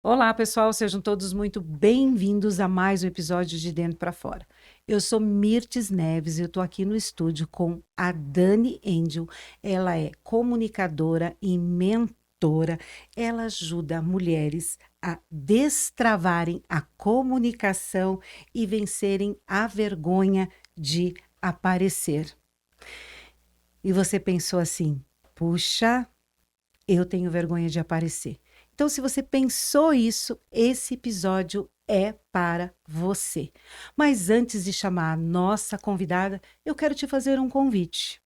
Olá, pessoal, sejam todos muito bem-vindos a mais um episódio de Dentro para Fora. Eu sou Mirtes Neves e eu estou aqui no estúdio com a Dani Angel. Ela é comunicadora e mentora. Ela ajuda mulheres a destravarem a comunicação e vencerem a vergonha de aparecer. E você pensou assim: puxa, eu tenho vergonha de aparecer. Então, se você pensou isso, esse episódio é para você. Mas antes de chamar a nossa convidada, eu quero te fazer um convite.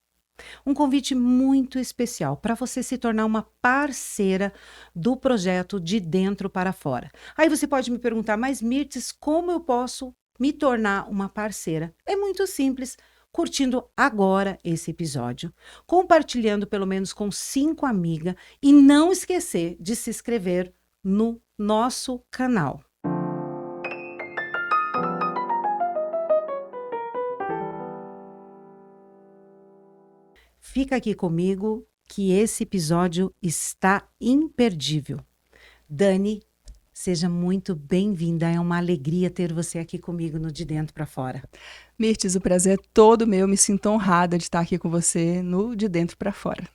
Um convite muito especial para você se tornar uma parceira do projeto De Dentro para Fora. Aí você pode me perguntar, mas Mirtes, como eu posso me tornar uma parceira? É muito simples. Curtindo agora esse episódio, compartilhando pelo menos com 5 amigas e não esquecer de se inscrever no nosso canal. Fica aqui comigo que esse episódio está imperdível. Dani, seja muito bem-vinda. É uma alegria ter você aqui comigo no De Dentro para Fora. Mirtes, o prazer é todo meu. Me sinto honrada de estar aqui com você no De Dentro para Fora.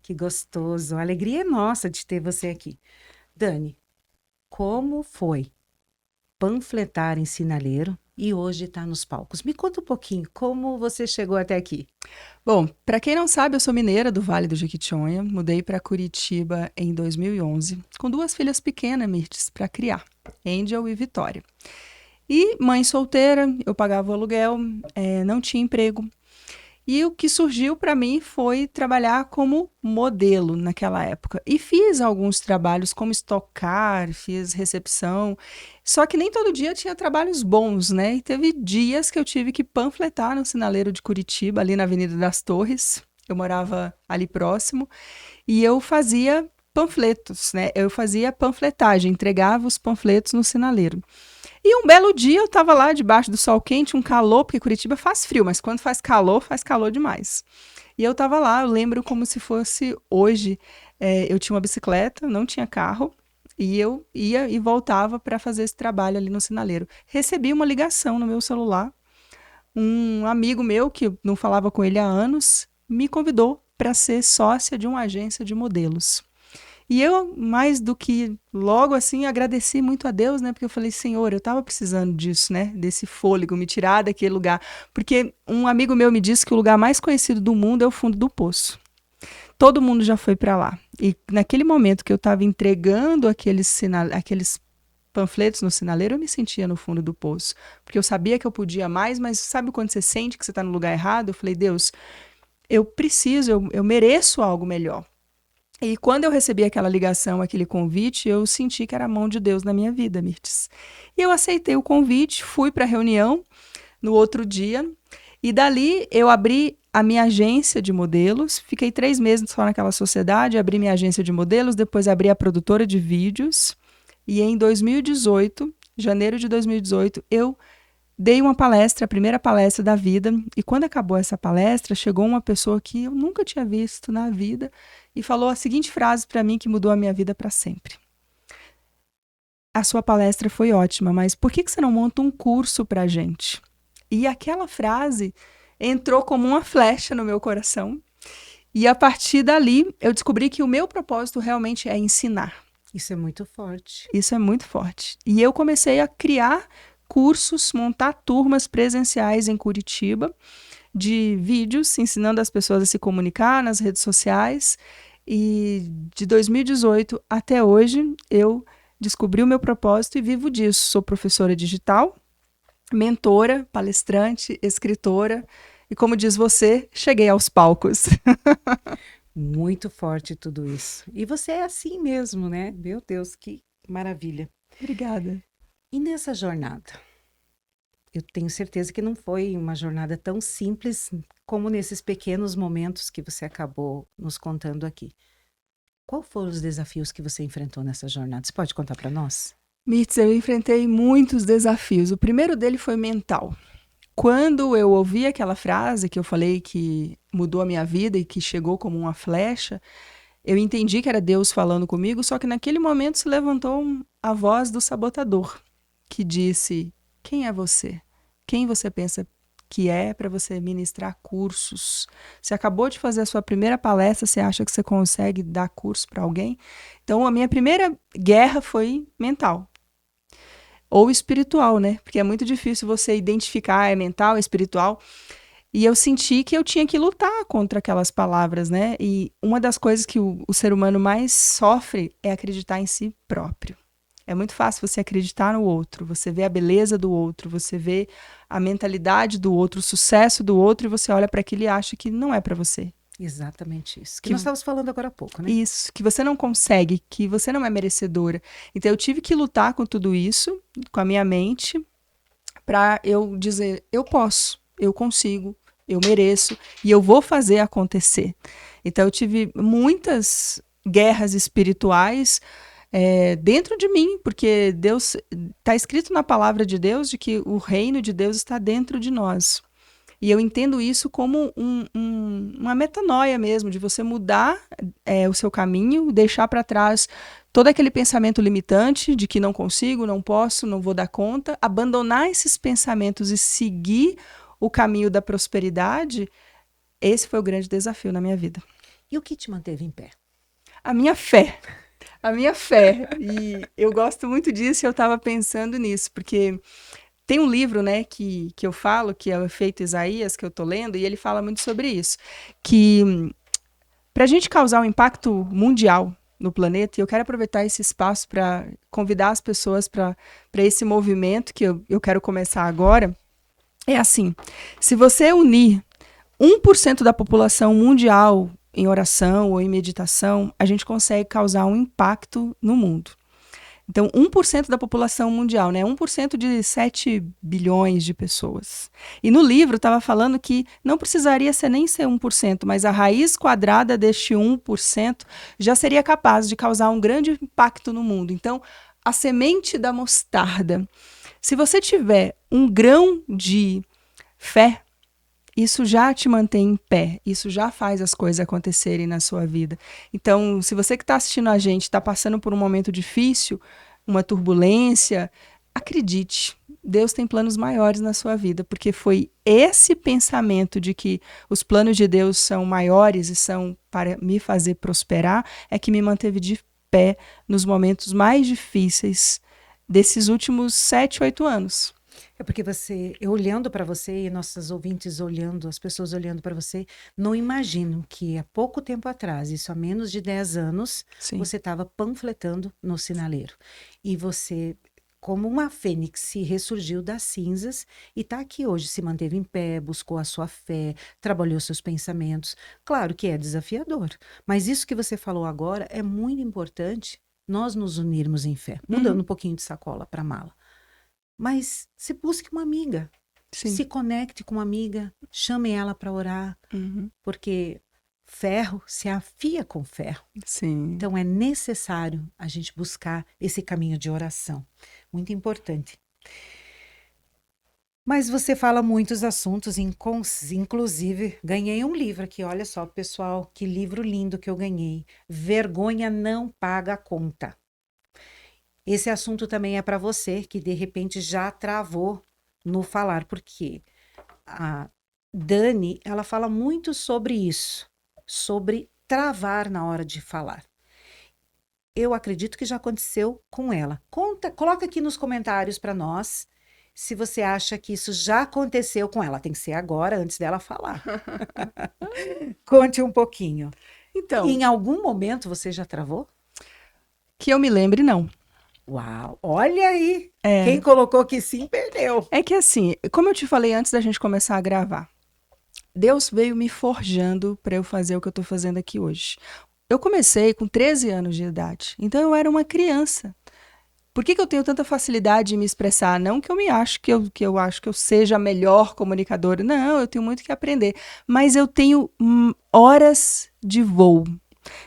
Que gostoso. A alegria é nossa de ter você aqui. Dani, como foi panfletar em sinaleiro e hoje está nos palcos? Me conta um pouquinho como você chegou até aqui. Bom, para quem não sabe, eu sou mineira do Vale do Jequitinhonha. Mudei para Curitiba em 2011, com 2 filhas pequenas, Mirtes, para criar, Angel e Vitória. E mãe solteira, eu pagava o aluguel, não tinha emprego. E o que surgiu para mim foi trabalhar como modelo naquela época. E fiz alguns trabalhos como estocar, fiz recepção. Só que nem todo dia tinha trabalhos bons, né? E teve dias que eu tive que panfletar no sinaleiro de Curitiba, ali na Avenida das Torres. Eu morava ali próximo. E eu fazia panfletos, né? Eu fazia panfletagem, entregava os panfletos no sinaleiro. E um belo dia eu estava lá debaixo do sol quente, um calor, porque Curitiba faz frio, mas quando faz calor demais. E eu estava lá, eu lembro como se fosse hoje. Eu tinha uma bicicleta, não tinha carro, e eu ia e voltava para fazer esse trabalho ali no sinaleiro. Recebi uma ligação no meu celular, um amigo meu, que eu não falava com ele há anos, me convidou para ser sócia de uma agência de modelos. E eu, mais do que logo assim, agradeci muito a Deus, né? Porque eu falei, Senhor, eu estava precisando disso, né? Desse fôlego, me tirar daquele lugar. Porque um amigo meu me disse que o lugar mais conhecido do mundo é o fundo do poço. Todo mundo já foi para lá. E naquele momento que eu estava entregando aqueles panfletos no sinaleiro, eu me sentia no fundo do poço. Porque eu sabia que eu podia mais, mas sabe quando você sente que você está no lugar errado? Eu falei, Deus, eu preciso, eu mereço algo melhor. E quando eu recebi aquela ligação, aquele convite, eu senti que era a mão de Deus na minha vida, Mirtes. E eu aceitei o convite, fui para a reunião no outro dia, e dali eu abri a minha agência de modelos, fiquei 3 meses só naquela sociedade, abri minha agência de modelos, depois abri a produtora de vídeos, e em 2018, janeiro de 2018, eu dei uma palestra, a primeira palestra da vida, e quando acabou essa palestra, chegou uma pessoa que eu nunca tinha visto na vida e falou a seguinte frase para mim que mudou a minha vida para sempre. A sua palestra foi ótima, mas por que você não monta um curso para a gente? E aquela frase entrou como uma flecha no meu coração. E a partir dali, eu descobri que o meu propósito realmente é ensinar. Isso é muito forte. Isso é muito forte. E eu comecei a criar cursos, montar turmas presenciais em Curitiba, de vídeos, ensinando as pessoas a se comunicar nas redes sociais. E de 2018 até hoje, eu descobri o meu propósito e vivo disso. Sou professora digital, mentora, palestrante, escritora. E como diz você, cheguei aos palcos. Muito forte tudo isso. E você é assim mesmo, né? Meu Deus, que maravilha. Obrigada. E nessa jornada? Eu tenho certeza que não foi uma jornada tão simples como nesses pequenos momentos que você acabou nos contando aqui. Qual foram os desafios que você enfrentou nessa jornada? Você pode contar para nós? Mirtz, eu enfrentei muitos desafios. O primeiro dele foi mental. Quando eu ouvi aquela frase que eu falei que mudou a minha vida e que chegou como uma flecha, eu entendi que era Deus falando comigo, só que naquele momento se levantou a voz do sabotador, que disse: quem é você? Quem você pensa que é para você ministrar cursos? Você acabou de fazer a sua primeira palestra, você acha que você consegue dar curso para alguém? Então, a minha primeira guerra foi mental. Ou espiritual, né? Porque é muito difícil você identificar, é mental, é espiritual. E eu senti que eu tinha que lutar contra aquelas palavras, né? E uma das coisas que o ser humano mais sofre é acreditar em si próprio. É muito fácil você acreditar no outro, você vê a beleza do outro, você vê a mentalidade do outro, o sucesso do outro, e você olha para aquilo e acha que não é para você. Exatamente isso. Que nós estávamos falando agora há pouco, né? Isso, que você não consegue, que você não é merecedora. Então eu tive que lutar com tudo isso, com a minha mente, para eu dizer: eu posso, eu consigo, eu mereço e eu vou fazer acontecer. Então eu tive muitas guerras espirituais dentro de mim, porque Deus está escrito na palavra de Deus de que o reino de Deus está dentro de nós. E eu entendo isso como uma metanoia mesmo, de você mudar o seu caminho, deixar para trás todo aquele pensamento limitante de que não consigo, não posso, não vou dar conta, abandonar esses pensamentos e seguir o caminho da prosperidade. Esse foi o grande desafio na minha vida. E o que te manteve em pé? A minha fé. A minha fé. E eu gosto muito disso e eu estava pensando nisso, porque tem um livro, né, que eu falo, que é o Efeito Isaías, que eu tô lendo, e ele fala muito sobre isso. Que para a gente causar um impacto mundial no planeta, e eu quero aproveitar esse espaço para convidar as pessoas para esse movimento que eu quero começar agora, é assim: se você unir 1% da população mundial em oração ou em meditação, a gente consegue causar um impacto no mundo. Então, 1% da população mundial, né? 1% de 7 bilhões de pessoas. E no livro estava falando que não precisaria nem ser 1%, mas a raiz quadrada deste 1% já seria capaz de causar um grande impacto no mundo. Então, a semente da mostarda, se você tiver um grão de fé, isso já te mantém em pé, isso já faz as coisas acontecerem na sua vida. Então, se você que está assistindo a gente está passando por um momento difícil, uma turbulência, acredite, Deus tem planos maiores na sua vida, porque foi esse pensamento de que os planos de Deus são maiores e são para me fazer prosperar, é que me manteve de pé nos momentos mais difíceis desses últimos 7, 8 anos. É porque eu olhando para você e nossos ouvintes olhando, as pessoas olhando para você, não imaginam que há pouco tempo atrás, isso há menos de 10 anos, Sim. você estava panfletando no sinaleiro. E você, como uma fênix, se ressurgiu das cinzas e está aqui hoje, se manteve em pé, buscou a sua fé, trabalhou seus pensamentos. Claro que é desafiador, mas isso que você falou agora é muito importante, nós nos unirmos em fé, mudando um pouquinho de sacola para mala. Mas se busque uma amiga, se conecte com uma amiga, chame ela para orar, porque ferro se afia com ferro. Sim. Então é necessário a gente buscar esse caminho de oração, muito importante. Mas você fala muitos assuntos, inclusive ganhei um livro aqui, olha só pessoal, que livro lindo que eu ganhei, Vergonha Não Paga a Conta. Esse assunto também é para você que de repente já travou no falar, porque a Dani, ela fala muito sobre isso, sobre travar na hora de falar. Eu acredito que já aconteceu com ela. Coloca aqui nos comentários para nós se você acha que isso já aconteceu com ela. Tem que ser agora, antes dela falar. Conte um pouquinho. Então, em algum momento você já travou? Que eu me lembre, não. Uau, olha aí, quem colocou que sim, perdeu. É que assim, como eu te falei antes da gente começar a gravar, Deus veio me forjando para eu fazer o que eu estou fazendo aqui hoje. Eu comecei com 13 anos de idade, então eu era uma criança. Por que eu tenho tanta facilidade em me expressar? Não que eu me acho que eu acho que eu seja a melhor comunicadora, não, eu tenho muito que aprender, mas eu tenho horas de voo.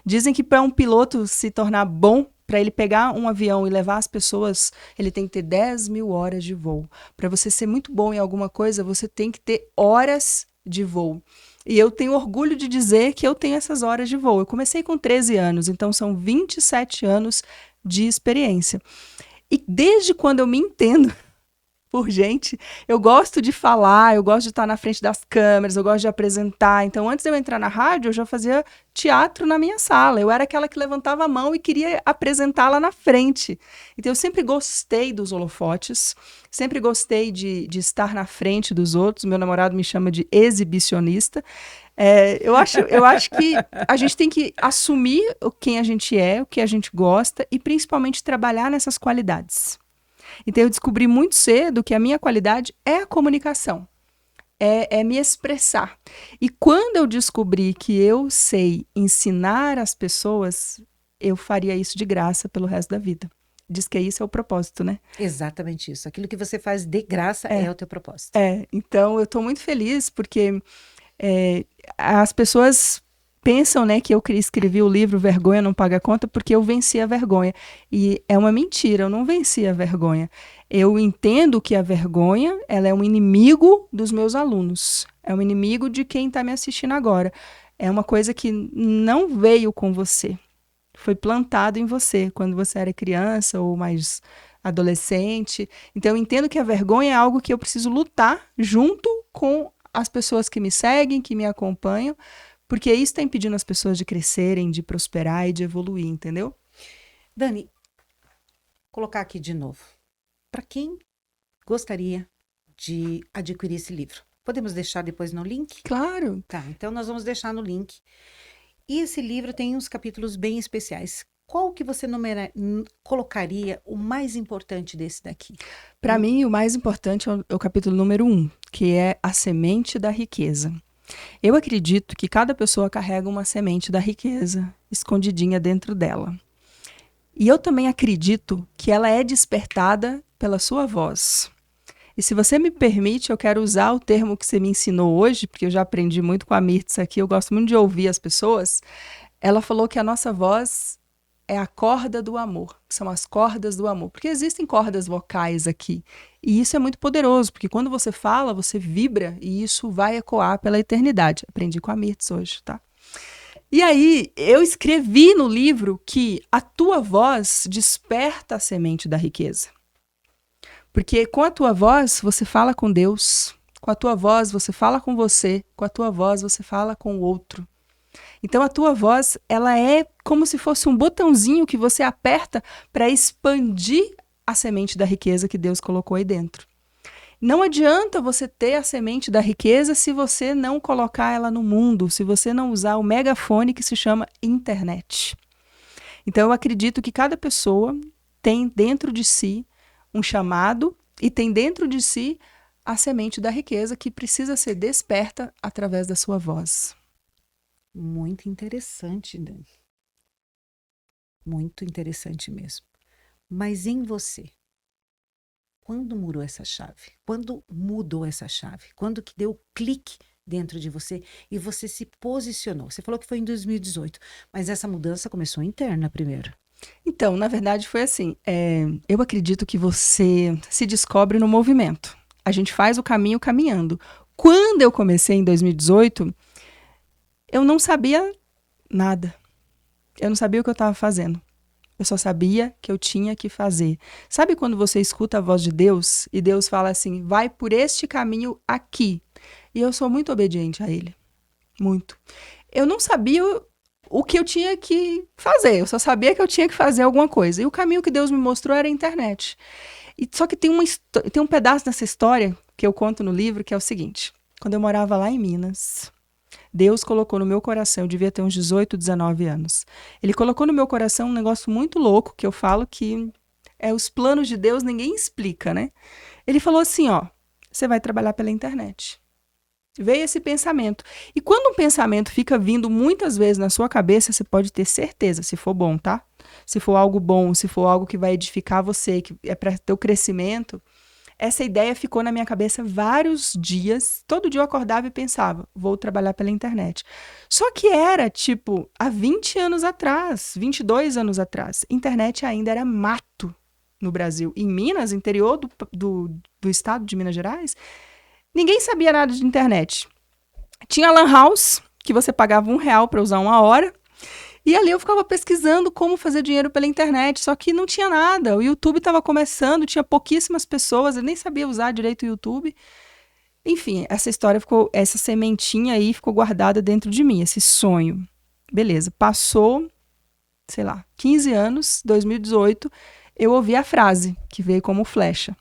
Dizem que para um piloto se tornar bom, para ele pegar um avião e levar as pessoas, ele tem que ter 10 mil horas de voo. Para você ser muito bom em alguma coisa, você tem que ter horas de voo. E eu tenho orgulho de dizer que eu tenho essas horas de voo. Eu comecei com 13 anos, então são 27 anos de experiência. E desde quando eu me entendo por gente, eu gosto de falar, eu gosto de estar na frente das câmeras, eu gosto de apresentar. Então, antes de eu entrar na rádio, eu já fazia teatro na minha sala. Eu era aquela que levantava a mão e queria apresentar lá na frente. Então, eu sempre gostei dos holofotes, sempre gostei de estar na frente dos outros. Meu namorado me chama de exibicionista. Eu acho que a gente tem que assumir quem a gente é, o que a gente gosta e, principalmente, trabalhar nessas qualidades. Então, eu descobri muito cedo que a minha qualidade é a comunicação, é me expressar. E quando eu descobri que eu sei ensinar as pessoas, eu faria isso de graça pelo resto da vida. Diz que isso é o propósito, né? Exatamente isso. Aquilo que você faz de graça é o teu propósito. Então eu estou muito feliz porque as pessoas pensam, né, que eu escrevi o livro Vergonha Não Paga Conta porque eu venci a vergonha. E é uma mentira, eu não venci a vergonha. Eu entendo que a vergonha, ela é um inimigo dos meus alunos. É um inimigo de quem está me assistindo agora. É uma coisa que não veio com você. Foi plantado em você quando você era criança ou mais adolescente. Então, eu entendo que a vergonha é algo que eu preciso lutar junto com as pessoas que me seguem, que me acompanham, porque isso está impedindo as pessoas de crescerem, de prosperar e de evoluir, entendeu? Dani, colocar aqui de novo. Para quem gostaria de adquirir esse livro? Podemos deixar depois no link? Claro. Tá, então nós vamos deixar no link. E esse livro tem uns capítulos bem especiais. Qual que você colocaria o mais importante desse daqui? Para mim, o mais importante é o capítulo número 1, que é a semente da riqueza. Eu acredito que cada pessoa carrega uma semente da riqueza escondidinha dentro dela. E eu também acredito que ela é despertada pela sua voz. E se você me permite, eu quero usar o termo que você me ensinou hoje, porque eu já aprendi muito com a Mirtz aqui, eu gosto muito de ouvir as pessoas. Ela falou que a nossa voz é a corda do amor, são as cordas do amor, porque existem cordas vocais aqui. E isso é muito poderoso, porque quando você fala, você vibra e isso vai ecoar pela eternidade. Aprendi com a Mirtz hoje, tá? E aí, eu escrevi no livro que a tua voz desperta a semente da riqueza. Porque com a tua voz, você fala com Deus. Com a tua voz, você fala com você. Com a tua voz, você fala com o outro. Então, a tua voz, ela é como se fosse um botãozinho que você aperta para expandir a semente da riqueza que Deus colocou aí dentro. Não adianta você ter a semente da riqueza se você não colocar ela no mundo, se você não usar o megafone que se chama internet. Então, eu acredito que cada pessoa tem dentro de si um chamado e tem dentro de si a semente da riqueza que precisa ser desperta através da sua voz. Muito interessante, Dani. Muito interessante mesmo. Mas em você, quando mudou essa chave? Quando mudou essa chave? Quando que deu clique dentro de você e você se posicionou? Você falou que foi em 2018, mas essa mudança começou interna primeiro. Então, na verdade, foi assim. Eu acredito que você se descobre no movimento. A gente faz o caminho caminhando. Quando eu comecei em 2018, eu não sabia nada. Eu não sabia o que eu estava fazendo. Eu só sabia que eu tinha que fazer. Sabe quando você escuta a voz de Deus e Deus fala assim, vai por este caminho aqui. E eu sou muito obediente a Ele. Muito. Eu não sabia o que eu tinha que fazer. Eu só sabia que eu tinha que fazer alguma coisa. E o caminho que Deus me mostrou era a internet. Só que tem um pedaço dessa história que eu conto no livro que é o seguinte. Quando eu morava lá em Minas, Deus colocou no meu coração, eu devia ter uns 18, 19 anos. Ele colocou no meu coração um negócio muito louco, que eu falo que os planos de Deus ninguém explica, né? Ele falou assim, ó, você vai trabalhar pela internet. Veio esse pensamento. E quando um pensamento fica vindo muitas vezes na sua cabeça, você pode ter certeza, se for bom, tá? Se for algo bom, se for algo que vai edificar você, que é para teu crescimento, essa ideia ficou na minha cabeça vários dias. Todo dia eu acordava e pensava, vou trabalhar pela internet. Só que era, tipo, há 20 anos atrás, 22 anos atrás. Internet ainda era mato no Brasil. Em Minas, interior do estado de Minas Gerais, ninguém sabia nada de internet. Tinha Lan House, que você pagava R$1 para usar 1 hora. E ali eu ficava pesquisando como fazer dinheiro pela internet, só que não tinha nada. O YouTube estava começando, tinha pouquíssimas pessoas, eu nem sabia usar direito o YouTube. Enfim, essa sementinha aí ficou guardada dentro de mim, esse sonho. Beleza, passou, sei lá, 15 anos, 2018, eu ouvi a frase que veio como flecha.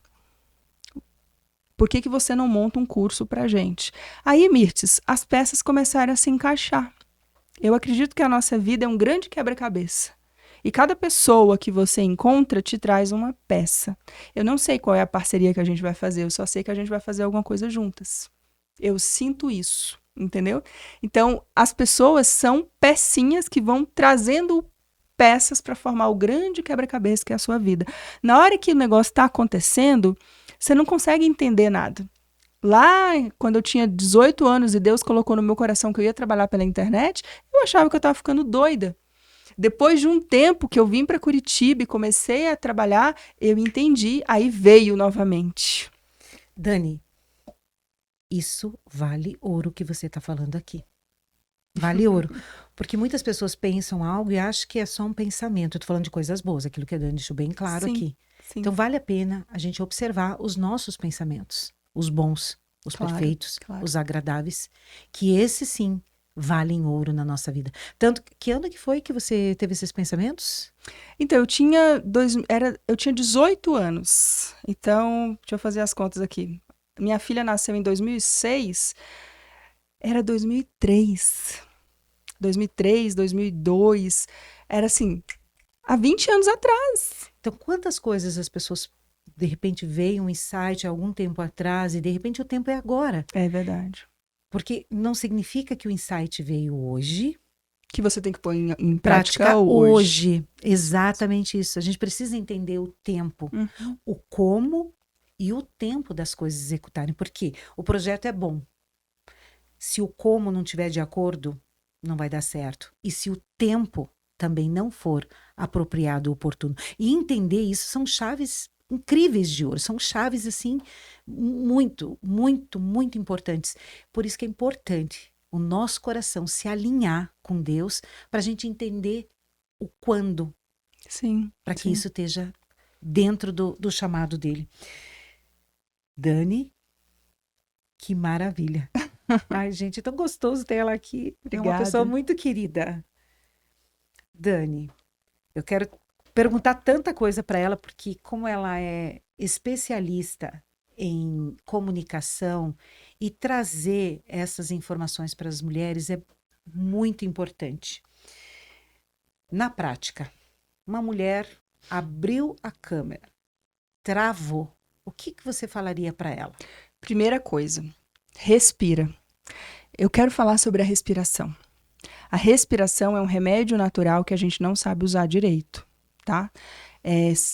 Por que você não monta um curso pra gente? Aí, Mirtes, as peças começaram a se encaixar. Eu acredito que a nossa vida é um grande quebra-cabeça. E cada pessoa que você encontra te traz uma peça. Eu não sei qual é a parceria que a gente vai fazer, eu só sei que a gente vai fazer alguma coisa juntas. Eu sinto isso, entendeu? Então, as pessoas são pecinhas que vão trazendo peças para formar o grande quebra-cabeça que é a sua vida. Na hora que o negócio está acontecendo, você não consegue entender nada. Lá, quando eu tinha 18 anos e Deus colocou no meu coração que eu ia trabalhar pela internet, eu achava que eu estava ficando doida. Depois de um tempo que eu vim para Curitiba e comecei a trabalhar, eu entendi, aí veio novamente. Dani, isso vale ouro que você está falando aqui. Vale ouro. Porque muitas pessoas pensam algo e acham que é só um pensamento. Eu estou falando de coisas boas, aquilo que a Dani deixou bem claro aqui. Sim. Então, vale a pena a gente observar os nossos pensamentos. Os bons, os perfeitos, os agradáveis. Que esses, sim, valem ouro na nossa vida. Tanto que ano que foi que você teve esses pensamentos? Então, eu tinha 18 anos. Então, deixa eu fazer as contas aqui. Minha filha nasceu em 2006, era 2003. 2003, 2002, era assim, há 20 anos atrás. Então, quantas coisas as pessoas, de repente, veem um insight há algum tempo atrás e, de repente, o tempo é agora. É verdade. Porque não significa que o insight veio hoje. Que você tem que pôr em prática hoje. Exatamente isso. A gente precisa entender o tempo, o como e o tempo das coisas executarem. Porque o projeto é bom. Se o como não tiver de acordo, não vai dar certo. E se o tempo também não for apropriado, oportuno. E entender isso são chaves incríveis de ouro. São chaves, assim, muito, muito, muito importantes. Por isso que é importante o nosso coração se alinhar com Deus para a gente entender o quando. Sim. Para que isso esteja dentro do chamado dele. Dani, que maravilha. Ai, gente, é tão gostoso ter ela aqui. Obrigada. É uma pessoa muito querida. Dani, eu quero perguntar tanta coisa para ela, porque como ela é especialista em comunicação e trazer essas informações para as mulheres é muito importante. Na prática, uma mulher abriu a câmera, travou. O que você falaria para ela? Primeira coisa, respira. Eu quero falar sobre a respiração. A respiração é um remédio natural que a gente não sabe usar direito, tá?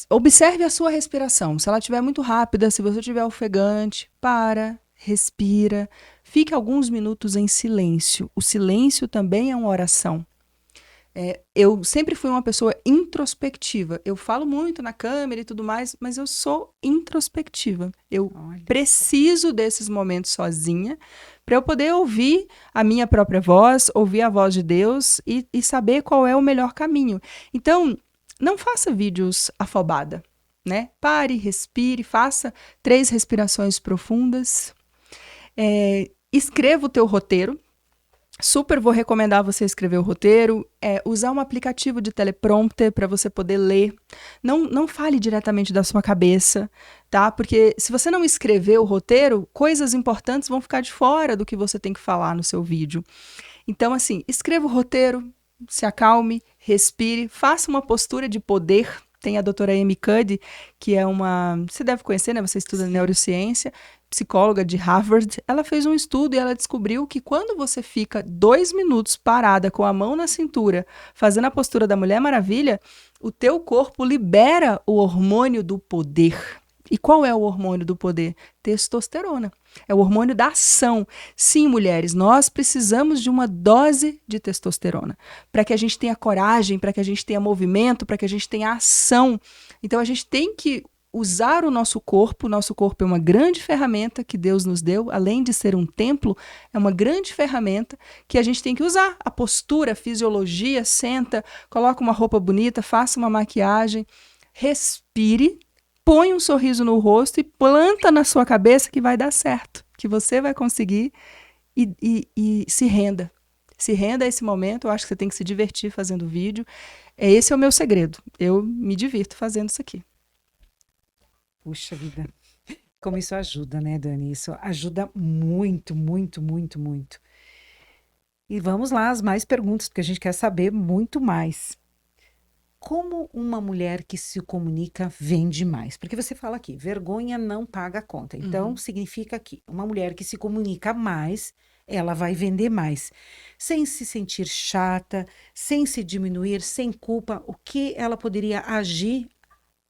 Observe a sua respiração. Se ela estiver muito rápida, se você estiver ofegante, para, respira. Fique alguns minutos em silêncio. O silêncio também é uma oração. Eu sempre fui uma pessoa introspectiva. Eu falo muito na câmera e tudo mais, mas eu sou introspectiva. Eu preciso desses momentos sozinha para eu poder ouvir a minha própria voz, ouvir a voz de Deus e saber qual é o melhor caminho. Então, não faça vídeos afobada, né? Pare, respire, faça 3 respirações profundas. Escreva o teu roteiro. Super vou recomendar você escrever o roteiro, usar um aplicativo de teleprompter para você poder ler. Não fale diretamente da sua cabeça, tá? Porque se você não escrever o roteiro, coisas importantes vão ficar de fora do que você tem que falar no seu vídeo. Então, assim, escreva o roteiro, se acalme, respire, faça uma postura de poder. Tem a doutora Amy Cuddy, que é você deve conhecer, né? Você estuda neurociência, psicóloga de Harvard. Ela fez um estudo e ela descobriu que quando você fica 2 minutos parada com a mão na cintura, fazendo a postura da Mulher Maravilha, o teu corpo libera o hormônio do poder. E qual é o hormônio do poder? Testosterona. É o hormônio da ação. Sim, mulheres, nós precisamos de uma dose de testosterona para que a gente tenha coragem, para que a gente tenha movimento, para que a gente tenha ação. Então, a gente tem que usar o nosso corpo é uma grande ferramenta que Deus nos deu, além de ser um templo, é uma grande ferramenta que a gente tem que usar. A postura, a fisiologia, senta, coloca uma roupa bonita, faça uma maquiagem, respire, põe um sorriso no rosto e planta na sua cabeça que vai dar certo, que você vai conseguir e se renda. Se renda a esse momento, eu acho que você tem que se divertir fazendo vídeo. Esse é o meu segredo. Eu me divirto fazendo isso aqui. Puxa vida. Como isso ajuda, né, Dani? Isso ajuda muito, muito, muito, muito. E vamos lá, as mais perguntas, porque a gente quer saber muito mais. Como uma mulher que se comunica vende mais? Porque você fala aqui, vergonha não paga a conta. Então, significa que uma mulher que se comunica mais, ela vai vender mais. Sem se sentir chata, sem se diminuir, sem culpa, o que ela poderia agir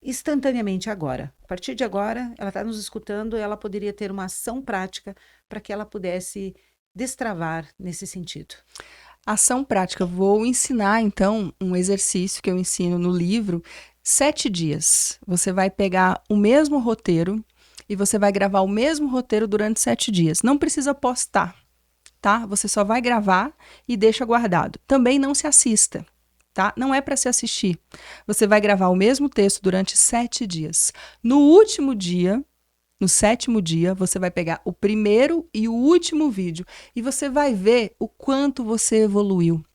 instantaneamente agora? A partir de agora, ela está nos escutando, ela poderia ter uma ação prática para que ela pudesse destravar nesse sentido. Ação prática. Vou ensinar, então, um exercício que eu ensino no livro. 7 dias. Você vai pegar o mesmo roteiro e você vai gravar o mesmo roteiro durante 7 dias. Não precisa postar, tá? Você só vai gravar e deixa guardado. Também não se assista, tá? Não é para se assistir. Você vai gravar o mesmo texto durante 7 dias. No último dia, no 7º dia, você vai pegar o primeiro e o último vídeo e você vai ver o quanto você evoluiu,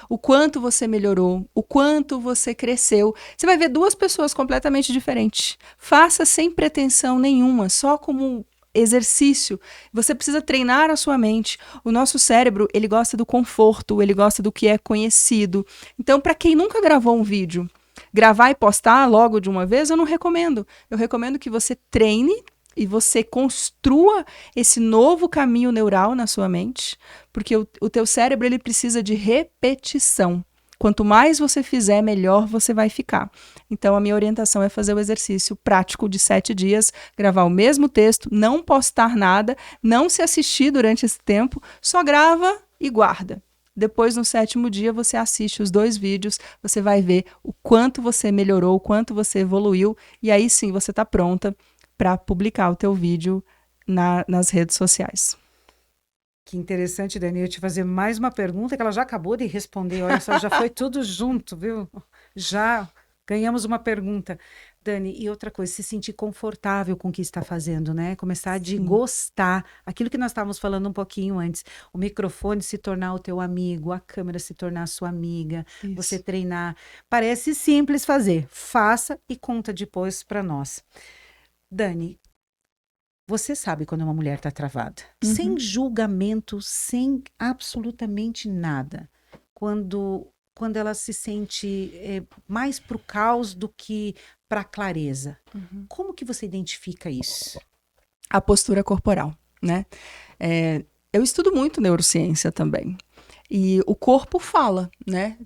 o quanto você melhorou, o quanto você cresceu. Você vai ver 2 pessoas completamente diferentes. Faça sem pretensão nenhuma, só como exercício. Você precisa treinar a sua mente. O nosso cérebro, ele gosta do conforto, ele gosta do que é conhecido. Então, para quem nunca gravou um vídeo, gravar e postar logo de uma vez, eu não recomendo. Eu recomendo que você treine e você construa esse novo caminho neural na sua mente, porque o teu cérebro ele precisa de repetição. Quanto mais você fizer, melhor você vai ficar. Então, a minha orientação é fazer o exercício prático de 7 dias, gravar o mesmo texto, não postar nada, não se assistir durante esse tempo, só grava e guarda. Depois, no 7º dia, você assiste os 2 vídeos, você vai ver o quanto você melhorou, o quanto você evoluiu, e aí sim você está pronta para publicar o teu vídeo nas redes sociais. Que interessante, Dani. Eu te fazer mais uma pergunta que ela já acabou de responder. Olha só, já foi tudo junto, viu? Já ganhamos uma pergunta. Dani, e outra coisa, se sentir confortável com o que está fazendo, né? Começar de gostar. Aquilo que nós estávamos falando um pouquinho antes. O microfone se tornar o teu amigo, a câmera se tornar a sua amiga, você treinar. Parece simples fazer. Faça e conta depois para nós. Dani, você sabe quando uma mulher está travada, sem julgamento, sem absolutamente nada. Quando ela se sente mais para o caos do que para a clareza. Como que você identifica isso? A postura corporal, né? Eu estudo muito neurociência também. E o corpo fala, né?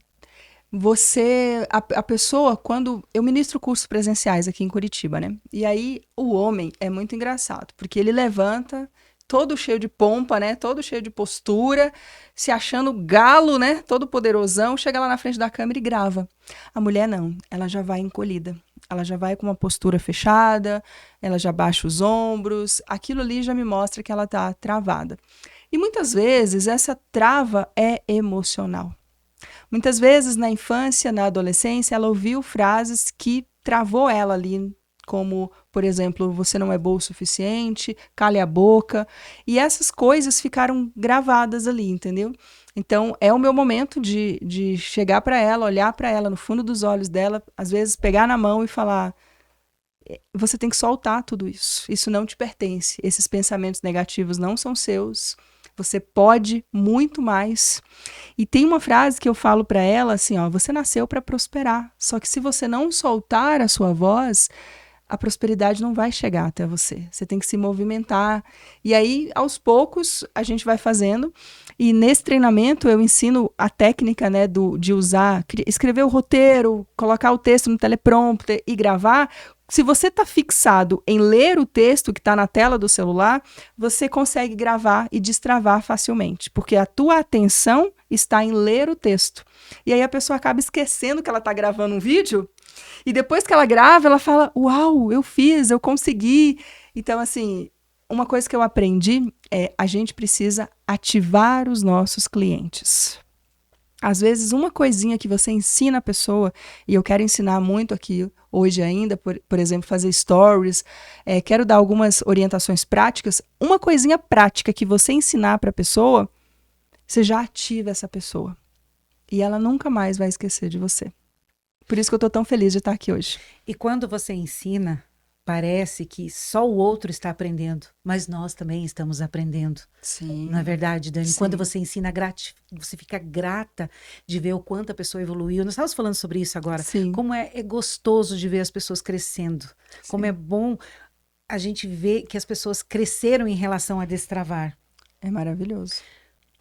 A pessoa, quando eu ministro cursos presenciais aqui em Curitiba, né? E aí o homem é muito engraçado, porque ele levanta todo cheio de pompa, né? Todo cheio de postura, se achando galo, né? Todo poderosão, chega lá na frente da câmera e grava. A mulher não, ela já vai encolhida. Ela já vai com uma postura fechada, ela já baixa os ombros. Aquilo ali já me mostra que ela tá travada. E muitas vezes essa trava é emocional. Muitas vezes, na infância, na adolescência, ela ouviu frases que travou ela ali, como, por exemplo, você não é boa o suficiente, cale a boca. E essas coisas ficaram gravadas ali, entendeu? Então, é o meu momento de chegar para ela, olhar para ela no fundo dos olhos dela, às vezes pegar na mão e falar: você tem que soltar tudo isso. Isso não te pertence. Esses pensamentos negativos não são seus. Você pode muito mais. E tem uma frase que eu falo para ela assim, ó, você nasceu para prosperar. Só que se você não soltar a sua voz, a prosperidade não vai chegar até você. Você tem que se movimentar. E aí, aos poucos, a gente vai fazendo. E nesse treinamento eu ensino a técnica, né, de usar, escrever o roteiro, colocar o texto no teleprompter e gravar. Se você está fixado em ler o texto que está na tela do celular, você consegue gravar e destravar facilmente, porque a tua atenção está em ler o texto. E aí a pessoa acaba esquecendo que ela está gravando um vídeo, e depois que ela grava, ela fala, uau, eu fiz, eu consegui. Então, assim, uma coisa que eu aprendi é a gente precisa ativar os nossos clientes. Às vezes, uma coisinha que você ensina a pessoa, e eu quero ensinar muito aqui hoje ainda, por exemplo, fazer stories, quero dar algumas orientações práticas. Uma coisinha prática que você ensinar para a pessoa, você já ativa essa pessoa. E ela nunca mais vai esquecer de você. Por isso que eu estou tão feliz de estar aqui hoje. E quando você ensina, parece que só o outro está aprendendo, mas nós também estamos aprendendo. Sim. Não é verdade, Dani? Sim. Quando você ensina, você fica grata de ver o quanto a pessoa evoluiu. Nós estávamos falando sobre isso agora. Sim. Como é gostoso de ver as pessoas crescendo. Sim. Como é bom a gente ver que as pessoas cresceram em relação a destravar. É maravilhoso.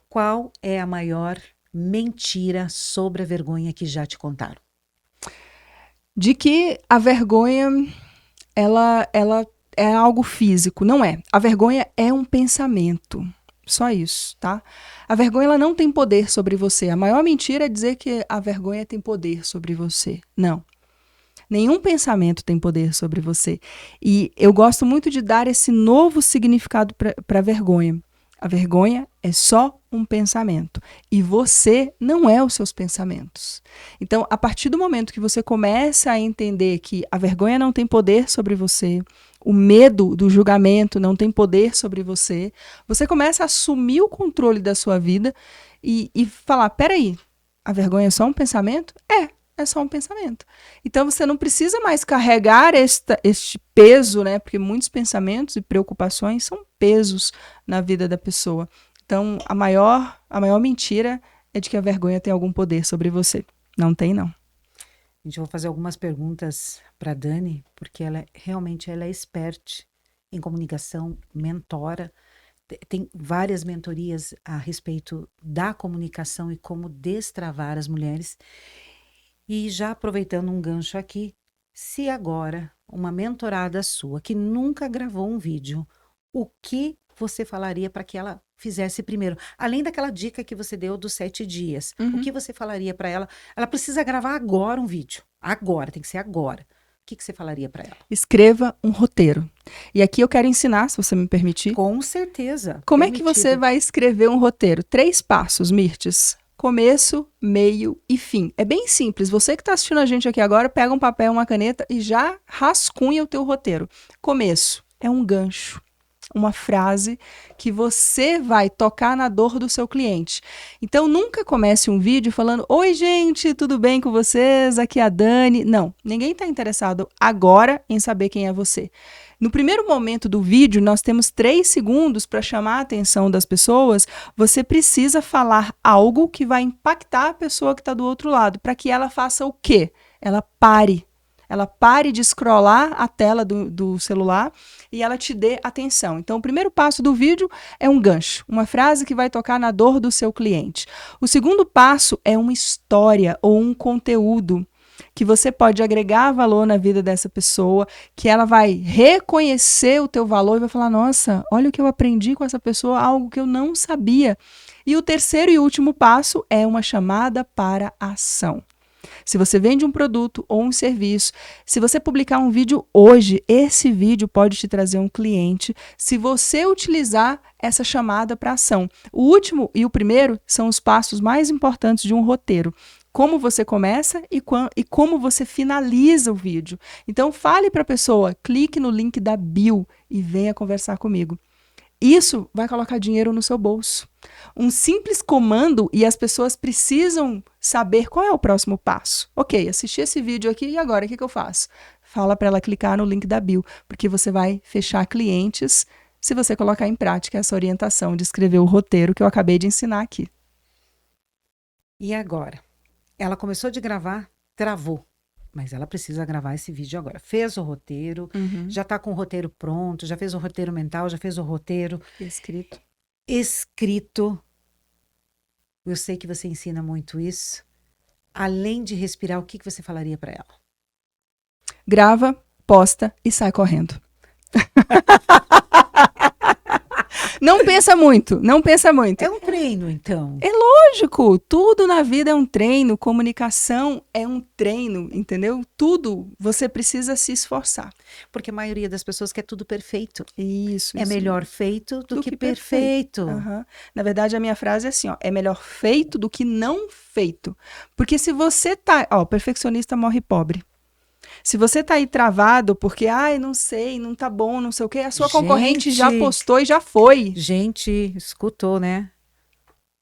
Qual é a maior mentira sobre a vergonha que já te contaram? De que a vergonha, ela é algo físico. Não é. A vergonha é um pensamento. Só isso, tá? A vergonha, ela não tem poder sobre você. A maior mentira é dizer que a vergonha tem poder sobre você. Não. Nenhum pensamento tem poder sobre você. E eu gosto muito de dar esse novo significado para a vergonha. A vergonha é só um pensamento. E você não é os seus pensamentos. Então, a partir do momento que você começa a entender que a vergonha não tem poder sobre você, o medo do julgamento não tem poder sobre você, você começa a assumir o controle da sua vida e falar, peraí, a vergonha é só um pensamento? É só um pensamento. Então, você não precisa mais carregar este peso, né? Porque muitos pensamentos e preocupações são pesos na vida da pessoa. Então, a maior mentira é de que a vergonha tem algum poder sobre você. Não tem, não. Gente, eu vou fazer algumas perguntas para a Dani, porque ela é expert em comunicação, mentora. Tem várias mentorias a respeito da comunicação e como destravar as mulheres. E já aproveitando um gancho aqui, se agora uma mentorada sua que nunca gravou um vídeo, o que você falaria para que ela fizesse primeiro? Além daquela dica que você deu dos 7 dias, o que você falaria para ela? Ela precisa gravar agora um vídeo. Agora, tem que ser agora. O que você falaria para ela? Escreva um roteiro. E aqui eu quero ensinar, se você me permitir. Com certeza. Como é que você vai escrever um roteiro? 3 passos, Mirtes. Começo, meio e fim. É bem simples. Você que está assistindo a gente aqui agora, pega um papel, uma caneta e já rascunha o teu roteiro. Começo é um gancho, uma frase que você vai tocar na dor do seu cliente. Então, nunca comece um vídeo falando, oi gente, tudo bem com vocês? Aqui é a Dani. Não, ninguém está interessado agora em saber quem é você. No primeiro momento do vídeo, nós temos 3 segundos para chamar a atenção das pessoas. Você precisa falar algo que vai impactar a pessoa que está do outro lado, para que ela faça o quê? Ela pare. Ela pare de scrollar a tela do celular e ela te dê atenção. Então, o primeiro passo do vídeo é um gancho, uma frase que vai tocar na dor do seu cliente. O segundo passo é uma história ou um conteúdo que você pode agregar valor na vida dessa pessoa, que ela vai reconhecer o teu valor e vai falar, nossa, olha o que eu aprendi com essa pessoa, algo que eu não sabia. E o terceiro e último passo é uma chamada para a ação. Se você vende um produto ou um serviço, se você publicar um vídeo hoje, esse vídeo pode te trazer um cliente se você utilizar essa chamada para ação. O último e o primeiro são os passos mais importantes de um roteiro. Como você começa e como você finaliza o vídeo. Então, fale para a pessoa, clique no link da bio e venha conversar comigo. Isso vai colocar dinheiro no seu bolso. Um simples comando e as pessoas precisam saber qual é o próximo passo. Ok, assisti esse vídeo aqui e agora o que eu faço? Fala para ela clicar no link da bio, porque você vai fechar clientes se você colocar em prática essa orientação de escrever o roteiro que eu acabei de ensinar aqui. E agora? Ela começou de gravar, travou. Mas ela precisa gravar esse vídeo agora. Fez o roteiro, já está com o roteiro pronto, já fez o roteiro mental, já fez o roteiro escrito. Eu sei que você ensina muito isso. Além de respirar, o que você falaria para ela? Grava, posta e sai correndo. Não pensa muito, não pensa muito. É um treino, então. É lógico, tudo na vida é um treino, comunicação é um treino, entendeu? Tudo você precisa se esforçar. Porque a maioria das pessoas quer tudo perfeito. Isso. É melhor feito do que perfeito. perfeito. Aham. Na verdade, a minha frase é assim, ó, é melhor feito do que não feito. Porque se você tá, ó, perfeccionista morre pobre. Se você tá aí travado porque, ai, não sei, não tá bom, não sei o quê, a sua concorrente já Gente. postou e já foi. Gente, escutou, né?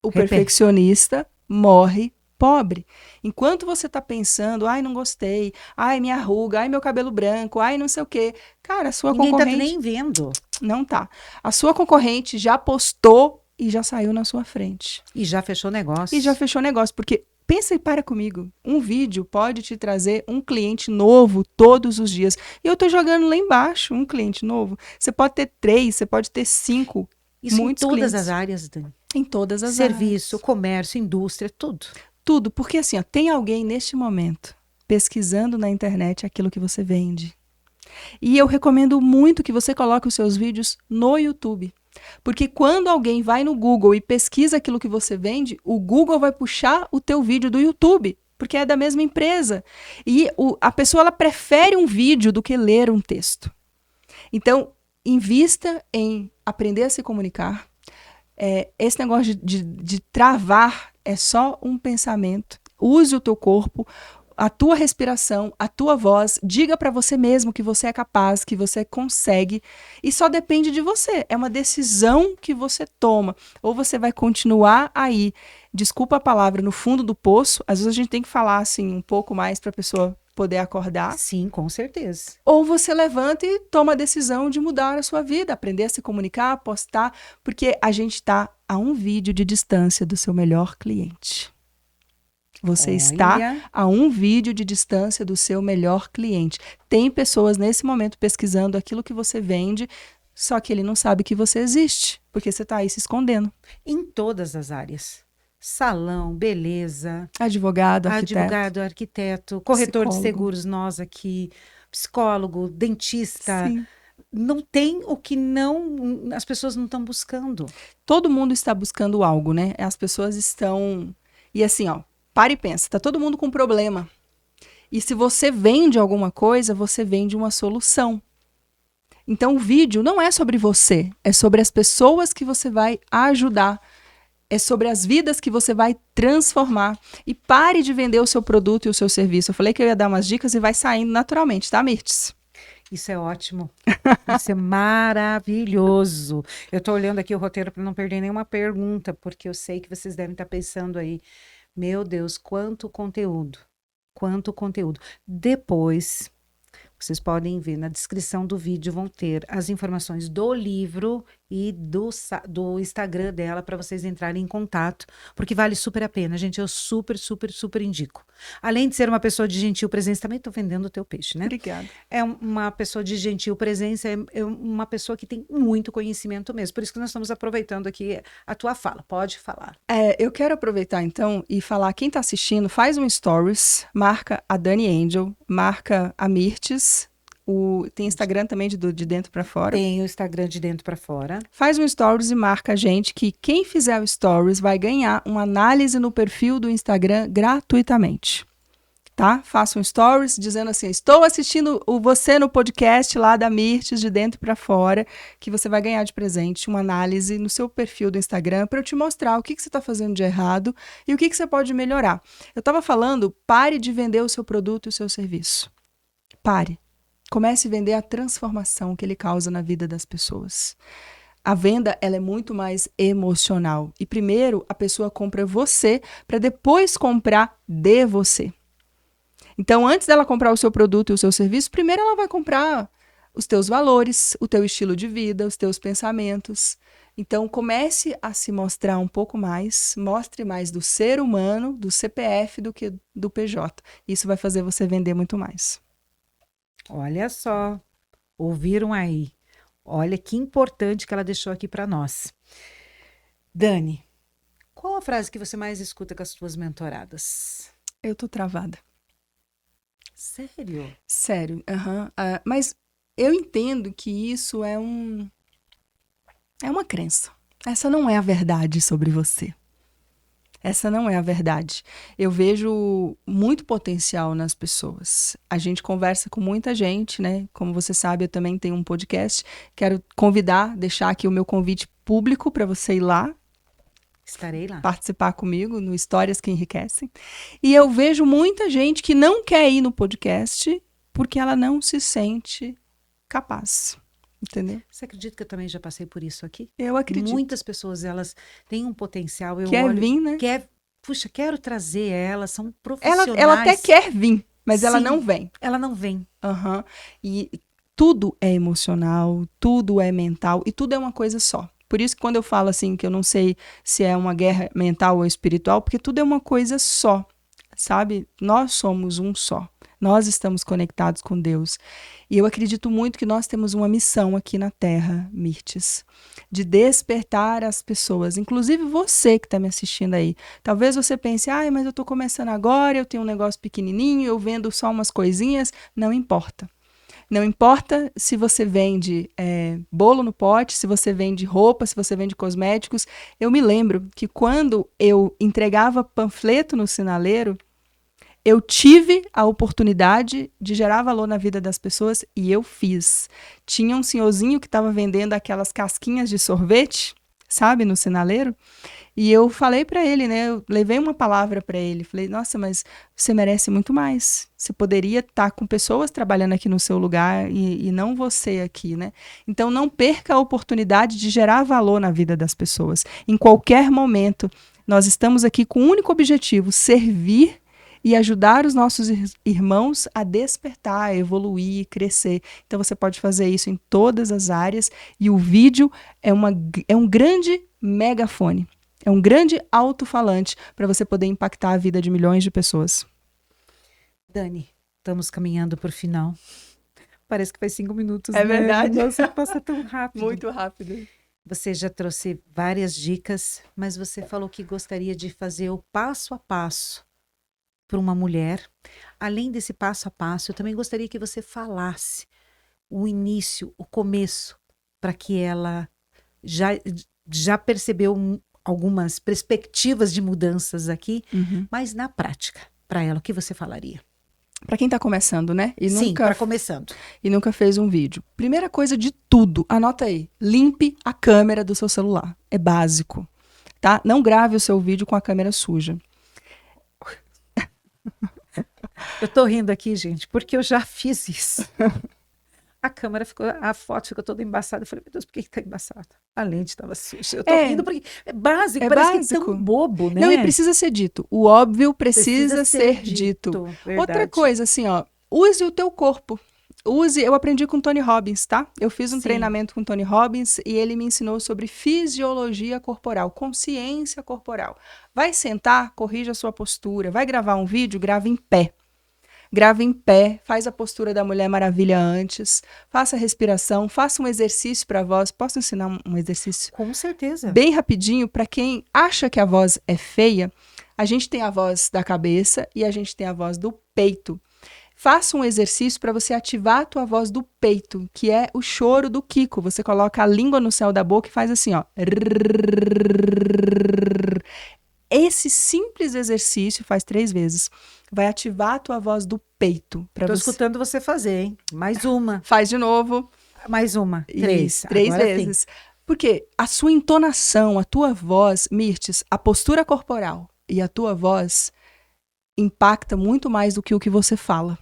O Repete. perfeccionista morre pobre. Enquanto você tá pensando, ai, não gostei, ai, minha ruga, ai, meu cabelo branco, ai, não sei o quê. Cara, a sua Ninguém tá concorrente... nem vendo. Não tá. A sua concorrente já postou e já saiu na sua frente. E já fechou negócio. E já fechou negócio, porque pensa e para comigo. Um vídeo pode te trazer um cliente novo todos os dias. E eu tô jogando lá embaixo um cliente novo. Você pode ter 3, você pode ter 5. Isso muitos em todas clientes. as áreas, Dani. Em todas as Serviço, áreas. comércio, indústria, tudo. Tudo, porque assim, ó, tem alguém neste momento pesquisando na internet aquilo que você vende. E eu recomendo muito que você coloque os seus vídeos no YouTube. Porque quando alguém vai no Google e pesquisa aquilo que você vende, o Google vai puxar o teu vídeo do YouTube, porque é da mesma empresa. E a pessoa ela prefere um vídeo do que ler um texto. Então, invista em aprender a se comunicar. Esse negócio de travar é só um pensamento. Use o teu corpo, a tua respiração, a tua voz, diga para você mesmo que você é capaz, que você consegue, e só depende de você. É uma decisão que você toma. Ou você vai continuar aí, desculpa a palavra, no fundo do poço. Às vezes a gente tem que falar assim um pouco mais para a pessoa poder acordar. Sim, com certeza. Ou você levanta e toma a decisão de mudar a sua vida, aprender a se comunicar, postar, porque a gente está a um vídeo de distância do seu melhor cliente. Você está a um vídeo de distância do seu melhor cliente. Tem pessoas nesse momento pesquisando aquilo que você vende, só que ele não sabe que você existe, porque você está aí se escondendo. Em todas as áreas. Salão, beleza. Advogado, arquiteto, corretor psicólogo. de seguros, nós aqui, psicólogo, dentista. Sim. Não tem o que não as pessoas não estão buscando. Todo mundo está buscando algo, né? As pessoas estão... E assim, ó, para e pensa, tá todo mundo com problema. E se você vende alguma coisa, você vende uma solução. Então o vídeo não é sobre você, é sobre as pessoas que você vai ajudar. É sobre as vidas que você vai transformar. E pare de vender o seu produto e o seu serviço. Eu falei que eu ia dar umas dicas e vai saindo naturalmente, tá, Mirtes? Isso é ótimo. Isso é maravilhoso. Eu estou olhando aqui o roteiro para não perder nenhuma pergunta, porque eu sei que vocês devem estar pensando aí, meu Deus, quanto conteúdo. Quanto conteúdo. Depois, vocês podem ver na descrição do vídeo, vão ter as informações do livro e do Instagram dela para vocês entrarem em contato, porque vale super a pena, gente. Eu super, super, super indico. Além de ser uma pessoa de gentil presença, também estou vendendo o teu peixe, né? Obrigada. É uma pessoa de gentil presença, é uma pessoa que tem muito conhecimento mesmo. Por isso que nós estamos aproveitando aqui a tua fala. Pode falar. Eu quero aproveitar então e falar, quem está assistindo, faz um stories, marca a Dani Angel, marca a Mirtes, tem Instagram também de Dentro para Fora. Tem o Instagram de Dentro para Fora. Faz um stories e marca a gente, que quem fizer o stories vai ganhar uma análise no perfil do Instagram gratuitamente. Tá? Faça um stories dizendo assim, estou assistindo você no podcast lá da Mirtes de Dentro para Fora, que você vai ganhar de presente uma análise no seu perfil do Instagram para eu te mostrar o que você está fazendo de errado e o que você pode melhorar. Eu estava falando, pare de vender o seu produto e o seu serviço. Pare. Comece a vender a transformação que ele causa na vida das pessoas. A venda, ela é muito mais emocional. E primeiro, a pessoa compra você para depois comprar de você. Então, antes dela comprar o seu produto e o seu serviço, primeiro ela vai comprar os teus valores, o teu estilo de vida, os teus pensamentos. Então, comece a se mostrar um pouco mais, mostre mais do ser humano, do CPF, do que do PJ. Isso vai fazer você vender muito mais. Olha só, ouviram aí? Olha que importante que ela deixou aqui para nós. Dani, qual a frase que você mais escuta com as suas mentoradas? Eu tô travada. Sério? Sério, mas eu entendo que isso é uma crença. essa não é a verdade sobre você. Essa não é a verdade. Eu vejo muito potencial nas pessoas. A gente conversa com muita gente, né? Como você sabe, eu também tenho um podcast. Quero convidar, deixar aqui o meu convite público para você ir lá. Estarei lá. Participar comigo no Histórias que Enriquecem. E eu vejo muita gente que não quer ir no podcast porque ela não se sente capaz. Entendeu? Você acredita que eu também já passei por isso aqui? Eu acredito. Muitas pessoas, elas têm um potencial. Eu Quer olho, vir, né? puxa, quero trazer elas, são profissionais. Ela até quer vir, mas Sim, ela não vem. Ela não vem. Uhum. E tudo é emocional, tudo é mental e tudo é uma coisa só. Por isso que quando eu falo assim, que eu não sei se é uma guerra mental ou espiritual, porque tudo é uma coisa só, sabe? Nós somos um só. Nós estamos conectados com Deus. E eu acredito muito que nós temos uma missão aqui na Terra, Mirtes, de despertar as pessoas, inclusive você que está me assistindo aí. Talvez você pense, mas eu estou começando agora, eu tenho um negócio pequenininho, eu vendo só umas coisinhas. Não importa. Não importa se você vende bolo no pote, se você vende roupa, se você vende cosméticos. Eu me lembro que quando eu entregava panfleto no sinaleiro, eu tive a oportunidade de gerar valor na vida das pessoas e eu fiz. Tinha um senhorzinho que estava vendendo aquelas casquinhas de sorvete, sabe, no sinaleiro. E eu falei para ele, né? Eu levei uma palavra para ele. Falei, nossa, mas você merece muito mais. Você poderia estar com pessoas trabalhando aqui no seu lugar e não você aqui, né? Então não perca a oportunidade de gerar valor na vida das pessoas. Em qualquer momento, nós estamos aqui com o único objetivo, servir e ajudar os nossos irmãos a despertar, a evoluir, crescer. Então você pode fazer isso em todas as áreas e o vídeo é um grande megafone, é um grande alto-falante para você poder impactar a vida de milhões de pessoas. Dani, estamos caminhando para o final. Parece que faz 5 minutos, né? É verdade. Nossa, passa tão rápido. Muito rápido. Você já trouxe várias dicas, mas você falou que gostaria de fazer o passo a passo para uma mulher. Além desse passo a passo, eu também gostaria que você falasse o início, o começo, para que ela já percebeu algumas perspectivas de mudanças aqui, mas na prática, para ela, o que você falaria? Para quem está começando, né? Sim, para começando. E nunca fez um vídeo. Primeira coisa de tudo, anota aí, limpe a câmera do seu celular. É básico, tá? Não grave o seu vídeo com a câmera suja. Eu tô rindo aqui, gente, porque eu já fiz isso. A foto ficou toda embaçada. Eu falei, meu Deus, por que tá embaçada? A lente estava suja. Eu tô rindo porque é básico, parece básico. Que é tão bobo, né? Não, e precisa ser dito. O óbvio precisa ser dito. Outra coisa, assim, ó, use o teu corpo. Eu aprendi com Tony Robbins, tá? Eu fiz um treinamento com Tony Robbins e ele me ensinou sobre fisiologia corporal, consciência corporal. Vai sentar, corrija a sua postura. Vai gravar um vídeo, grava em pé. Grava em pé, faz a postura da Mulher Maravilha antes, faça a respiração, faça um exercício para a voz. Posso ensinar um exercício? Com certeza. Bem rapidinho, para quem acha que a voz é feia, a gente tem a voz da cabeça e a gente tem a voz do peito. Faça um exercício para você ativar a tua voz do peito, que é o choro do Kiko. Você coloca a língua no céu da boca e faz assim, ó. Esse simples exercício, faz 3 vezes, vai ativar a tua voz do peito. Tô escutando você fazer, hein? Mais uma. Faz de novo. Mais uma. 3. 3 vezes. Sim. Porque a sua entonação, a tua voz, Mirtes, a postura corporal e a tua voz impacta muito mais do que o que você fala.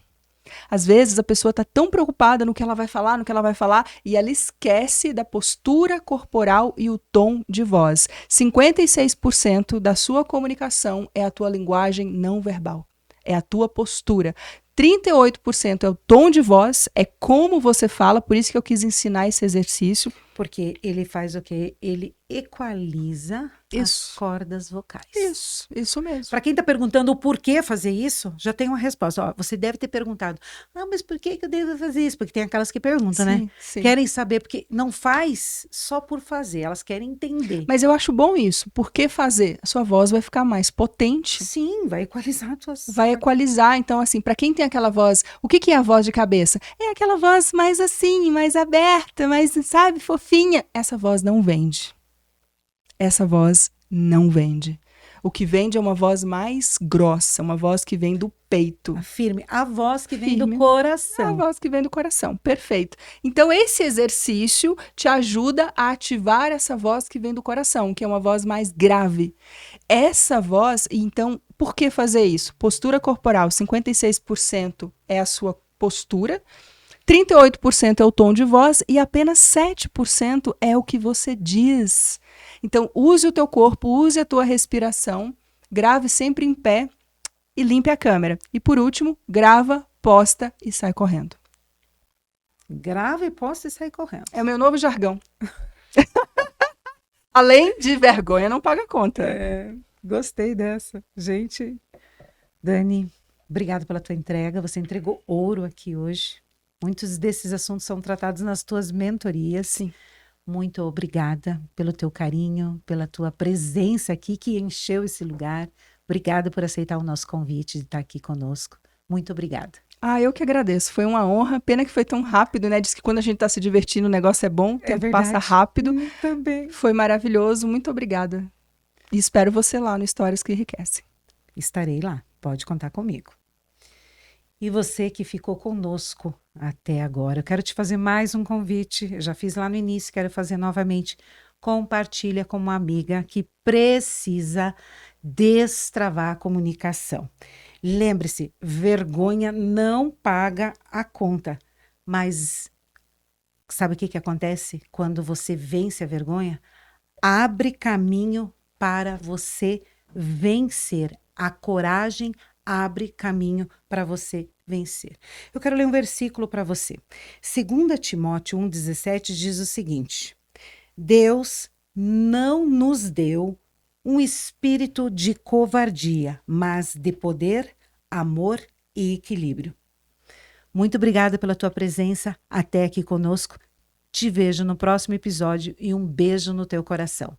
Às vezes a pessoa está tão preocupada no que ela vai falar, e ela esquece da postura corporal e o tom de voz. 56% da sua comunicação é a tua linguagem não verbal, é a tua postura. 38% é o tom de voz, é como você fala, por isso que eu quis ensinar esse exercício. Porque ele faz o quê? Ele equaliza as cordas vocais. Isso mesmo. Para quem está perguntando o porquê fazer isso, já tem uma resposta. Ó, você deve ter perguntado, mas por que eu devo fazer isso? Porque tem aquelas que perguntam, né? Sim. Querem saber, porque não faz só por fazer, elas querem entender. Mas eu acho bom isso. Por que fazer? A sua voz vai ficar mais potente. Sim, vai equalizar Vai equalizar. Então, assim, para quem tem aquela voz, o que é a voz de cabeça? É aquela voz mais assim, mais aberta, mais, sabe, fofinha. Essa voz não vende. essa voz não vende. O que vende é uma voz mais grossa, uma voz que vem do peito. Firme. A voz que vem Firme. do coração. A voz que vem do coração, perfeito. Então, esse exercício te ajuda a ativar essa voz que vem do coração, que é uma voz mais grave. Essa voz, então, por que fazer isso? Postura corporal, 56% é a sua postura, 38% é o tom de voz e apenas 7% é o que você diz. Então, use o teu corpo, use a tua respiração, grave sempre em pé e limpe a câmera. E por último, grava, posta e sai correndo. Grava e posta e sai correndo. É o meu novo jargão. Além de vergonha, não paga conta. Gostei dessa. Gente, Dani, obrigada pela tua entrega. Você entregou ouro aqui hoje. Muitos desses assuntos são tratados nas tuas mentorias. Sim. Muito obrigada pelo teu carinho, pela tua presença aqui que encheu esse lugar. Obrigada por aceitar o nosso convite de estar aqui conosco. Muito obrigada. Eu que agradeço. Foi uma honra. Pena que foi tão rápido, né? Diz que quando a gente está se divertindo, o negócio é bom. O tempo passa rápido. Também. Foi maravilhoso. Muito obrigada. E espero você lá no Histórias que Enriquecem. Estarei lá. Pode contar comigo. E você que ficou conosco até agora, eu quero te fazer mais um convite. Eu já fiz lá no início, quero fazer novamente. Compartilha com uma amiga que precisa destravar a comunicação. Lembre-se, vergonha não paga a conta. Mas sabe o que acontece quando você vence a vergonha? Abre caminho para você vencer. A coragem abre caminho para você vencer. Eu quero ler um versículo para você. 2 Timóteo 1,17 diz o seguinte: Deus não nos deu um espírito de covardia, mas de poder, amor e equilíbrio. Muito obrigada pela tua presença até aqui conosco. Te vejo no próximo episódio e um beijo no teu coração.